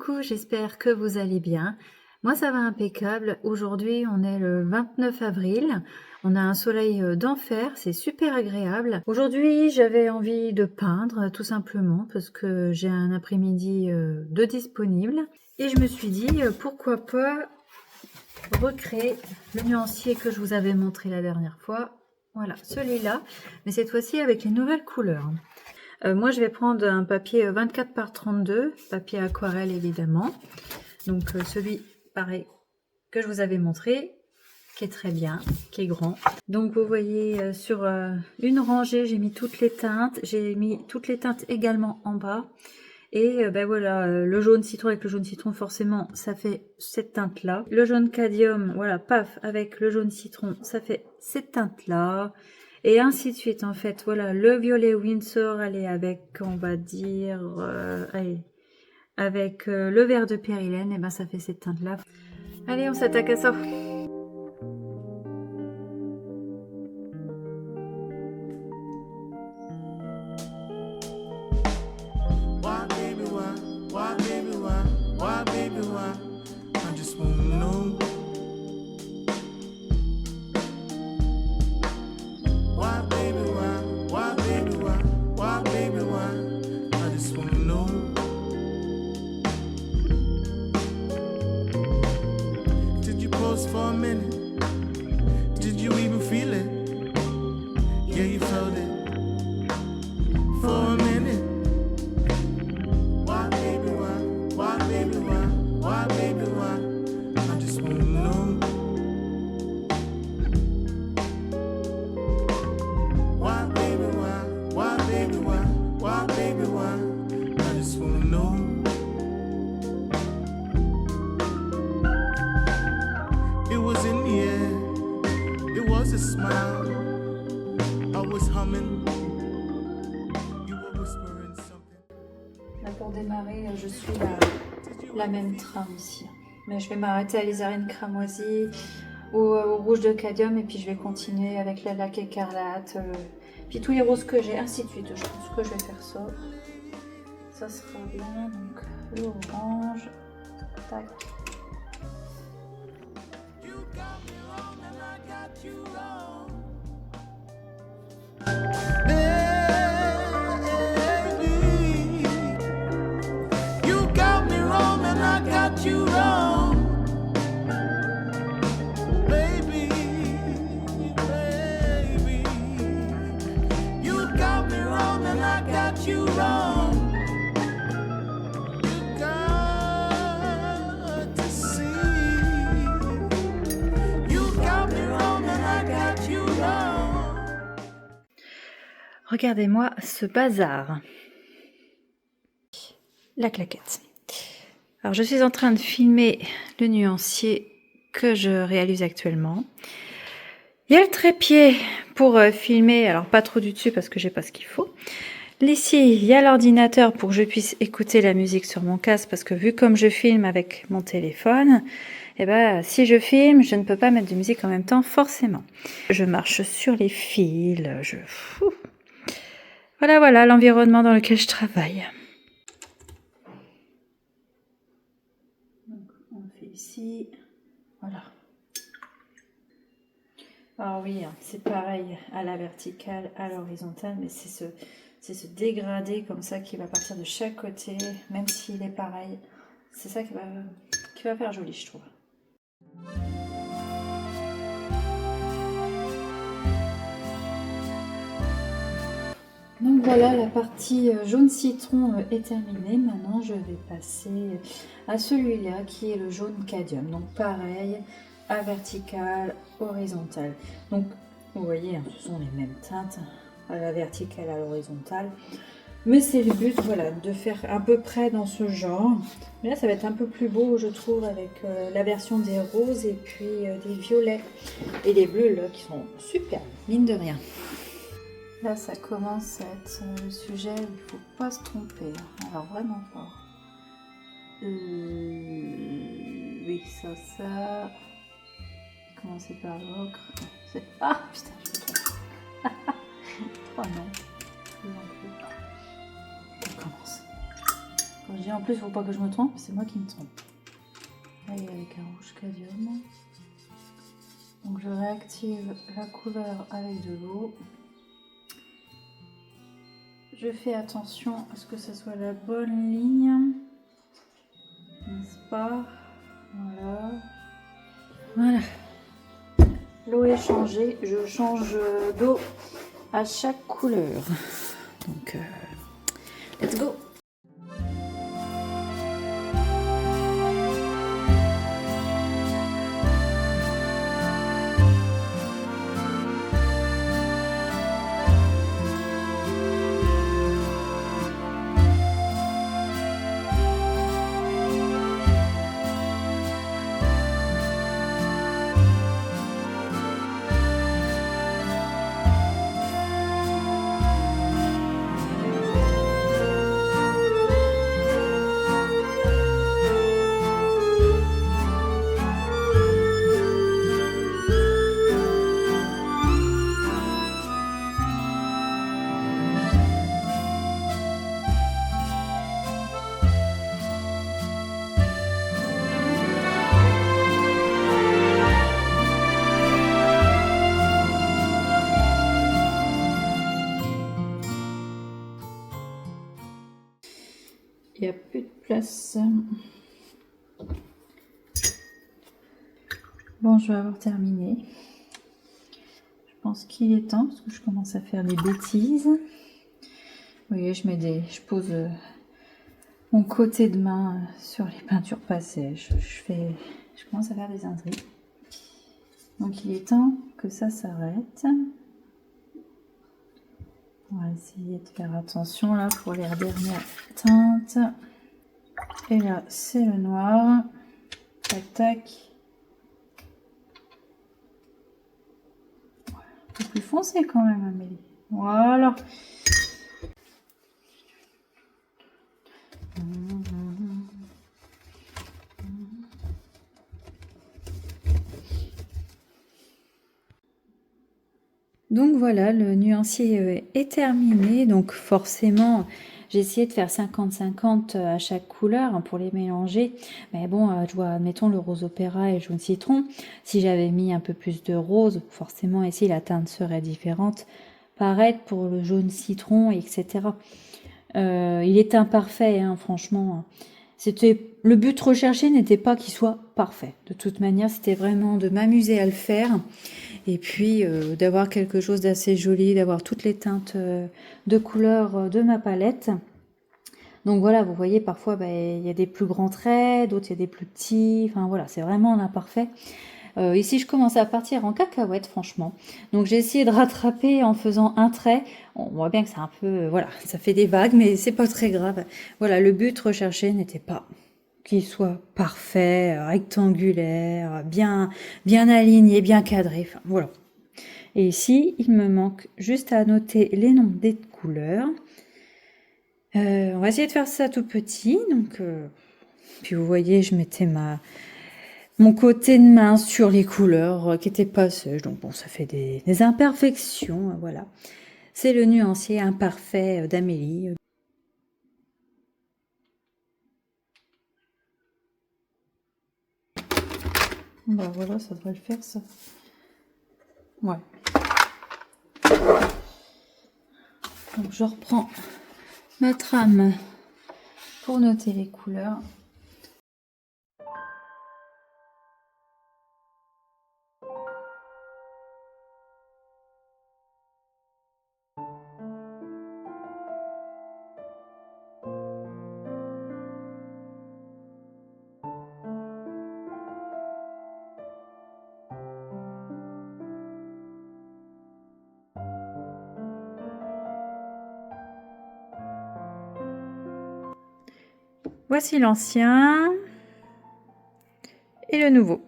coucou, j'espère que vous allez bien. Moi ça va impeccable. Aujourd'hui on est le 29 avril. On a un soleil d'enfer, c'est super agréable. Aujourd'hui j'avais envie de peindre tout simplement parce que j'ai un après-midi de disponible. Et je me suis dit pourquoi pas recréer le nuancier que je vous avais montré la dernière fois. Voilà, celui-là, mais cette fois-ci avec les nouvelles couleurs. Moi je vais prendre un papier 24 par 32, papier aquarelle évidemment. Donc celui pareil que je vous avais montré, qui est très bien, qui est grand. Donc vous voyez sur une rangée j'ai mis toutes les teintes, j'ai mis toutes les teintes également en bas. Et ben voilà, le jaune citron avec le jaune citron, forcément, ça fait cette teinte-là. Le jaune cadmium, voilà, paf, avec le jaune citron, ça fait cette teinte-là. Et ainsi de suite, en fait. Voilà, le violet Winsor, allez, avec, on va dire, allez, avec le vert de Périlène, et ben ça fait cette teinte-là. Allez, on s'attaque à ça. For a minute, did you even feel it? Yeah, you felt it for a minute. Why, baby, why? Why, baby, why? Why, baby, why? I just wanna know. Why, baby, why? Why, baby, why? Why, baby, why? I just wanna know. It was in the air, it was a smile. I was humming, you were whispering something. Là pour démarrer, je suis la même trame ici. Mais je vais m'arrêter à l'isarine cramoisie, au rouge de cadmium, et puis je vais continuer avec la laque écarlate, puis tous les roses que j'ai, ainsi de suite. Je pense que je vais faire ça. Ça sera bien, donc l'orange, tac. You wrong, baby, baby. You got me wrong and I got you wrong. You got to see. You got me wrong and I got you wrong. Regardez-moi ce bazar. La claquette. Alors je suis en train de filmer le nuancier que je réalise actuellement. Il y a le trépied pour filmer, alors pas trop du dessus parce que j'ai pas ce qu'il faut. Ici, il y a l'ordinateur pour que je puisse écouter la musique sur mon casque parce que vu comme je filme avec mon téléphone, eh ben, si je filme, je ne peux pas mettre de musique en même temps forcément. Je marche sur les fils, Voilà l'environnement dans lequel je travaille. Ici, voilà. Alors oui, c'est pareil à la verticale, à l'horizontale, mais c'est ce dégradé comme ça qui va partir de chaque côté, même s'il est pareil. C'est ça qui va faire joli, je trouve. Donc voilà, la partie jaune citron est terminée. Maintenant, je vais passer à celui-là qui est le jaune cadmium. Donc pareil, à verticale, horizontale. Donc vous voyez, ce sont les mêmes teintes, à la verticale, à l'horizontale. Mais c'est le but, voilà, de faire à peu près dans ce genre. Mais là, ça va être un peu plus beau, je trouve, avec la version des roses et puis des violets et des bleus là, qui sont super, mine de rien. Là, ça commence à être le sujet où il ne faut pas se tromper. Alors, vraiment pas. Oui, ça. Commencer par l'ocre. Ah, putain, je me trompe. Oh non. On commence. Quand je dis en plus, il ne faut pas que je me trompe, c'est moi qui me trompe. Là, il y a avec un rouge cadmium. Donc je réactive la couleur avec de l'eau. Je fais attention à ce que ce soit la bonne ligne. N'est-ce pas? Voilà. Voilà. L'eau est changée. Je change d'eau à chaque couleur. Donc, let's go! Il n'y a plus de place. Bon, je vais avoir terminé. Je pense qu'il est temps parce que je commence à faire des bêtises. Vous voyez, je pose mon côté de main sur les peintures pas sèches. Je commence à faire des intrigues. Donc il est temps que ça s'arrête. On va essayer de faire attention là pour les dernières teintes. Et là, c'est le noir. Tac, tac. Un peu plus foncé quand même, Amélie. Voilà. Donc voilà, le nuancier est terminé. Donc forcément, j'ai essayé de faire 50-50 à chaque couleur pour les mélanger. Mais bon, je vois, admettons, le rose opéra et jaune citron. Si j'avais mis un peu plus de rose, forcément ici la teinte serait différente. Pareil pour le jaune citron, etc. Il est imparfait, hein, franchement. Le but recherché n'était pas qu'il soit parfait. De toute manière, c'était vraiment de m'amuser à le faire. Et puis d'avoir quelque chose d'assez joli, d'avoir toutes les teintes de couleurs de ma palette. Donc voilà, vous voyez, parfois il y a des plus grands traits, d'autres il y a des plus petits. Enfin voilà, c'est vraiment l'imparfait. Ici, je commence à partir en cacahuète, franchement. Donc j'ai essayé de rattraper en faisant un trait. On voit bien que c'est un peu, voilà, ça fait des vagues, mais c'est pas très grave. Voilà, le but recherché n'était pas qu'il soit parfait, rectangulaire, bien aligné, bien cadré. Enfin, voilà. Et ici, il me manque juste à noter les noms des couleurs. On va essayer de faire ça tout petit. Donc, puis vous voyez, je mettais mon côté de main sur les couleurs qui n'étaient pas sèches. Donc bon, ça fait des imperfections. Voilà. C'est le nuancier imparfait d'Amélie. Bah voilà, ça devrait le faire ça. Ouais. Donc je reprends ma trame pour noter les couleurs. Voici l'ancien et le nouveau.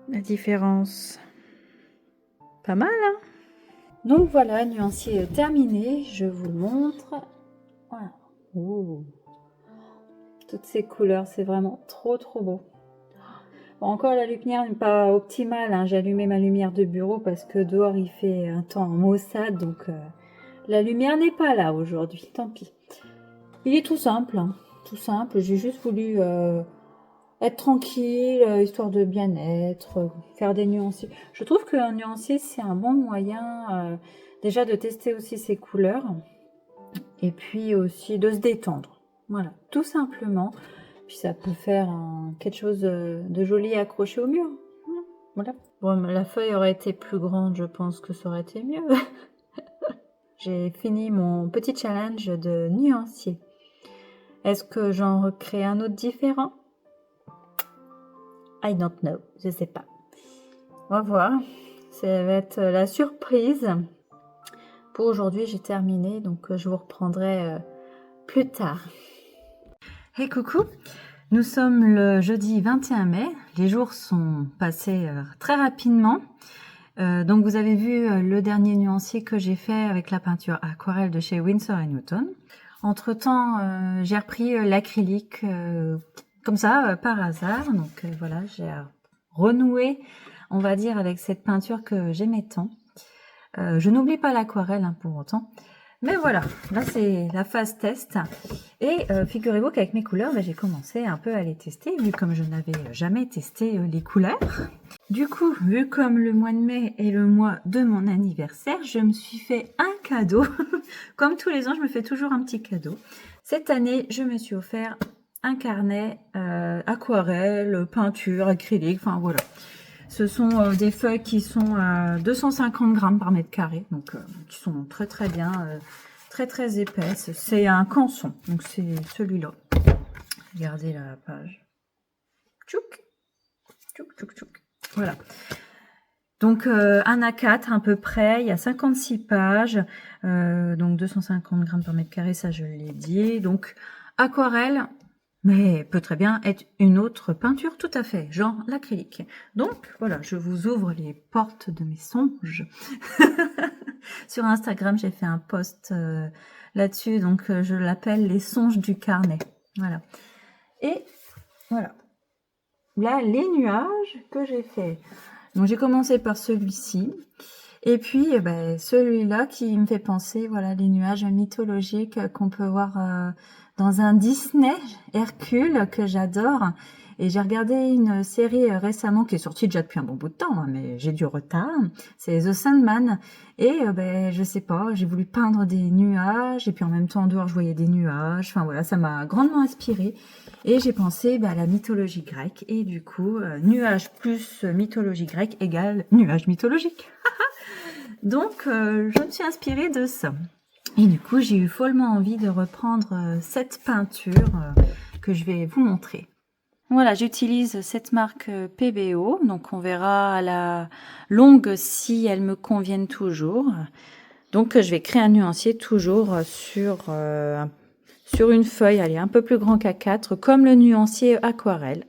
La différence, pas mal, hein? Donc voilà, nuancier terminé. Je vous le montre. Voilà. Oh. Toutes ces couleurs, c'est vraiment trop beau. Bon, encore la lumière n'est pas optimale, hein. J'ai allumé ma lumière de bureau parce que dehors il fait un temps maussade, donc la lumière n'est pas là aujourd'hui, tant pis. Il est tout simple, hein. tout simple. J'ai juste voulu être tranquille, histoire de bien-être, faire des nuanciers. Je trouve qu'un nuancier, c'est un bon moyen déjà de tester aussi ses couleurs et puis aussi de se détendre. Voilà, tout simplement. Puis ça peut faire quelque chose de joli à accrocher au mur. Voilà. Bon, la feuille aurait été plus grande, je pense que ça aurait été mieux. J'ai fini mon petit challenge de nuancier. Est-ce que j'en recrée un autre différent? I don't know, je sais pas. On va voir. Ça va être la surprise. Pour aujourd'hui, j'ai terminé, donc je vous reprendrai plus tard. Hey coucou, nous sommes le jeudi 21 mai. Les jours sont passés très rapidement. Donc vous avez vu le dernier nuancier que j'ai fait avec la peinture aquarelle de chez Winsor & Newton. Entre temps, j'ai repris l'acrylique comme ça par hasard. Donc voilà, j'ai renoué, on va dire, avec cette peinture que j'aimais tant. Je n'oublie pas l'aquarelle pour autant. Mais voilà, là c'est la phase test. Et figurez-vous qu'avec mes couleurs, j'ai commencé un peu à les tester, vu comme je n'avais jamais testé les couleurs. Du coup, vu comme le mois de mai est le mois de mon anniversaire, je me suis fait un cadeau. Comme tous les ans, je me fais toujours un petit cadeau. Cette année, je me suis offert un carnet aquarelle, peinture, acrylique, enfin voilà. Ce sont des feuilles qui sont à 250 grammes par mètre carré, donc qui sont très très bien, très épaisses. C'est un canson, donc c'est celui-là. Regardez la page. Tchouk, tchouk, tchouk, tchouk. Voilà. Donc un A4 à peu près, il y a 56 pages, donc 250 grammes par mètre carré, ça je l'ai dit. Donc aquarelle, mais peut très bien être une autre peinture tout à fait, genre l'acrylique. Donc voilà, je vous ouvre les portes de mes songes. Sur Instagram, j'ai fait un post là-dessus, donc je l'appelle les songes du carnet. Voilà. Et voilà. Là, les nuages que j'ai fait. Donc j'ai commencé par celui-ci. Et puis celui-là qui me fait penser, voilà, les nuages mythologiques qu'on peut voir dans un Disney, Hercule, que j'adore. Et j'ai regardé une série récemment qui est sortie déjà depuis un bon bout de temps, mais j'ai du retard. C'est The Sandman. Et je sais pas, j'ai voulu peindre des nuages, et puis en même temps, en dehors, je voyais des nuages. Enfin voilà, ça m'a grandement inspirée. Et j'ai pensé à la mythologie grecque. Et du coup, nuage plus mythologie grecque égale nuage mythologique. Donc, je me suis inspirée de ça. Et du coup, j'ai eu follement envie de reprendre cette peinture que je vais vous montrer. Voilà, j'utilise cette marque PBO. Donc, on verra à la longue si elles me conviennent toujours. Donc, je vais créer un nuancier toujours sur une feuille, allez, un peu plus grand qu'A4, comme le nuancier aquarelle.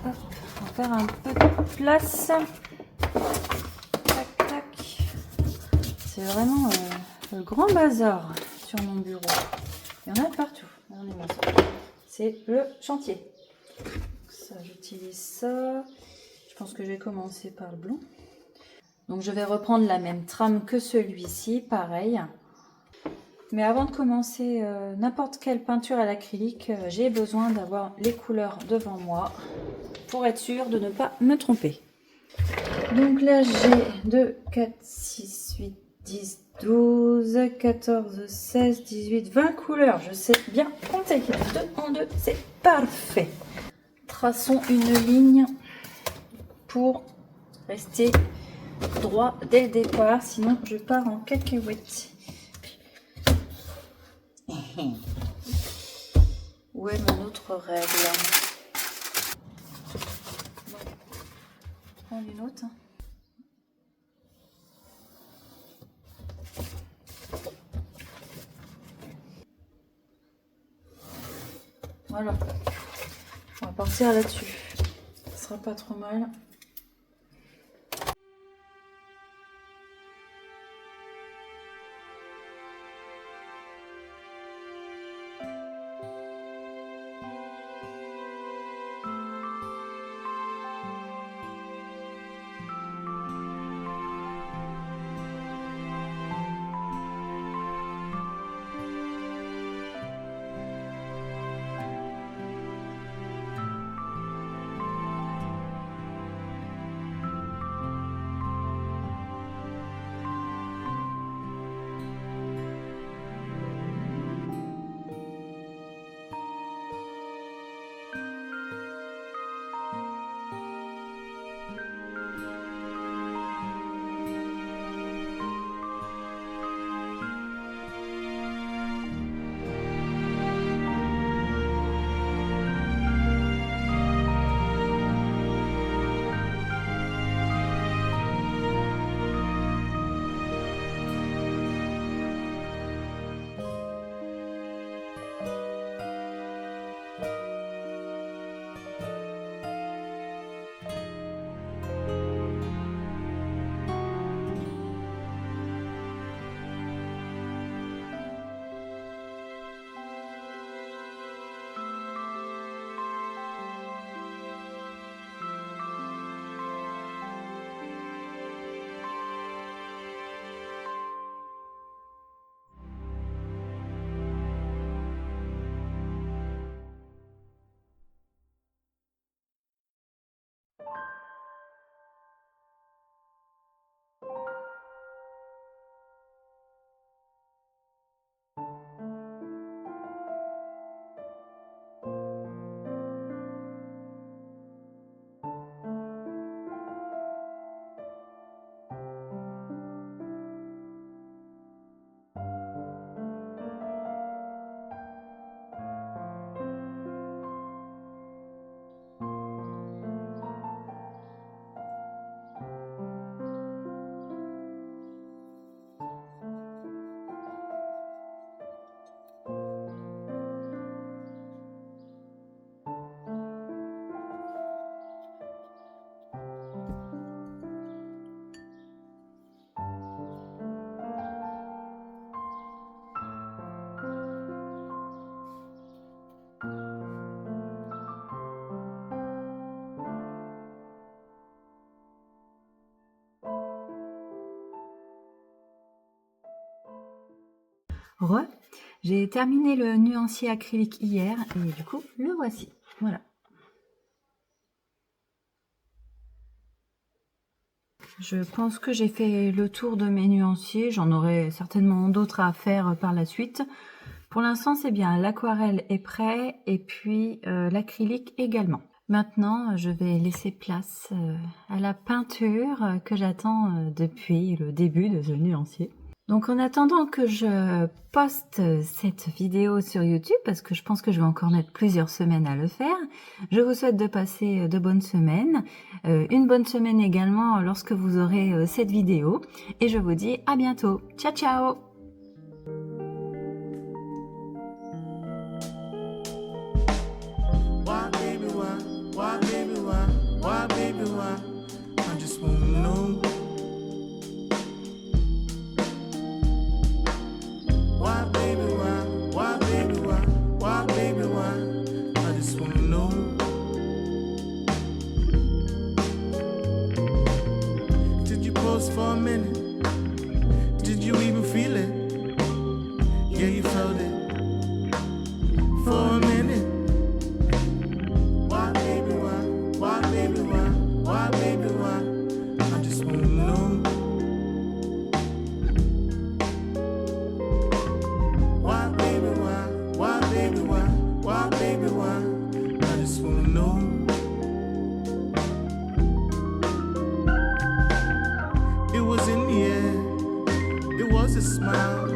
Hop, on va faire un peu de place. Tac, tac. C'est vraiment le grand bazar sur mon bureau. Il y en a partout. C'est le chantier. Ça, j'utilise ça. Je pense que je vais commencer par le blanc. Donc je vais reprendre la même trame que celui-ci, pareil. Mais avant de commencer n'importe quelle peinture à l'acrylique, j'ai besoin d'avoir les couleurs devant moi pour être sûre de ne pas me tromper. Donc là j'ai 2, 4, 6, 8, 10, 12, 14, 16, 18, 20 couleurs. Je sais bien compter. 2 en 2, c'est parfait. Traçons une ligne pour rester droit dès le départ, sinon je pars en cacahuète. Où est mon autre règle? On prend une autre. Voilà. On va partir là-dessus. Ce sera pas trop mal. J'ai terminé le nuancier acrylique hier et du coup, le voici. Voilà. Je pense que j'ai fait le tour de mes nuanciers. J'en aurai certainement d'autres à faire par la suite. Pour l'instant, c'est bien. L'aquarelle est prêt et puis l'acrylique également. Maintenant, je vais laisser place à la peinture que j'attends depuis le début de ce nuancier. Donc en attendant que je poste cette vidéo sur YouTube, parce que je pense que je vais encore mettre plusieurs semaines à le faire, je vous souhaite de passer de bonnes semaines, une bonne semaine également lorsque vous aurez cette vidéo, et je vous dis à bientôt. Ciao ciao! Why, baby, why? Why, baby, why? Why, baby, why? I just wanna know. Why, baby, why? Why, baby, why? Why, baby, why? I just wanna know. Did you pause for a minute? Did you even feel it? Yeah, you felt it. For a minute. Why, baby, why? Why, baby, why? Why, baby, why? I just wanna know. Why, baby, why? Why, baby, why? Why, baby, why? I just wanna know. It was in the air. It was a smile.